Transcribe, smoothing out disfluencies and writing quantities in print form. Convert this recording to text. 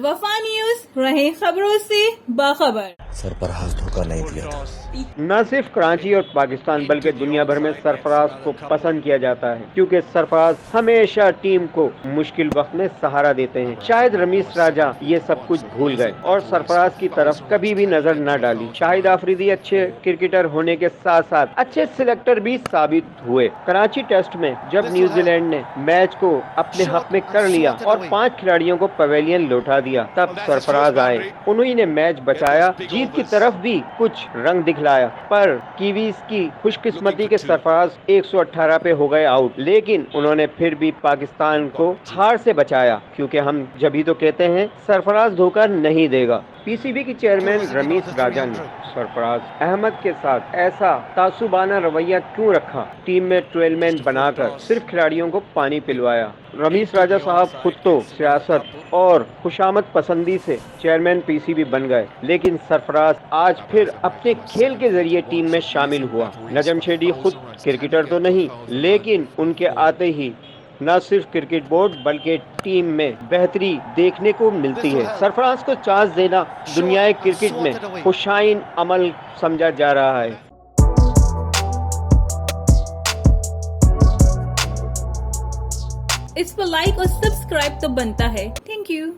वफा न्यूज रहे खबरों से बाखबर। सरफराज धोखा नहीं दिया था। न सिर्फ कराची और पाकिस्तान बल्कि दुनिया भर में सरफराज को पसंद किया जाता है क्योंकि सरफराज हमेशा टीम को मुश्किल वक्त में सहारा देते हैं। शायद रमीज राजा ये सब कुछ भूल गए और सरफराज की तरफ कभी भी नजर न डाली। शाहिद आफरीदी अच्छे क्रिकेटर होने के साथ साथ अच्छे सिलेक्टर भी साबित हुए। कराची टेस्ट में जब न्यूजीलैंड ने मैच को अपने हक में कर लिया और 5 खिलाड़ियों को पवेलियन लौटा दिया, तब सरफराज आए। उन्हीं ने मैच बचाया, जीत की तरफ भी कुछ रंग दिखलाया। पर कीवीज की खुशकिस्मती के सरफराज 118 पे हो गए आउट, लेकिन उन्होंने फिर भी पाकिस्तान को हार से बचाया क्योंकि हम जभी तो कहते हैं सरफराज धोखा नहीं देगा। पीसीबी की चेयरमैन रमीज राजा ने सरफराज अहमद के साथ ऐसा तासुबाना रवैया क्यों रखा? टीम में 12 मैन बनाकर सिर्फ खिलाड़ियों को पानी पिलवाया। रमीज राजा साहब खुद तो सियासत और खुशामद पसंदी से चेयरमैन पीसीबी बन गए, लेकिन सरफराज आज फिर अपने खेल के जरिए टीम में शामिल हुआ। नजम शेदी खुद क्रिकेटर तो नहीं, लेकिन उनके आते ही न सिर्फ क्रिकेट बोर्ड बल्कि टीम में बेहतरी देखने को मिलती है। सरफराज को चांस देना दुनियाई क्रिकेट में खुशाइन अमल समझा जा रहा है। इस पर लाइक और सब्सक्राइब तो बनता है। Thank you.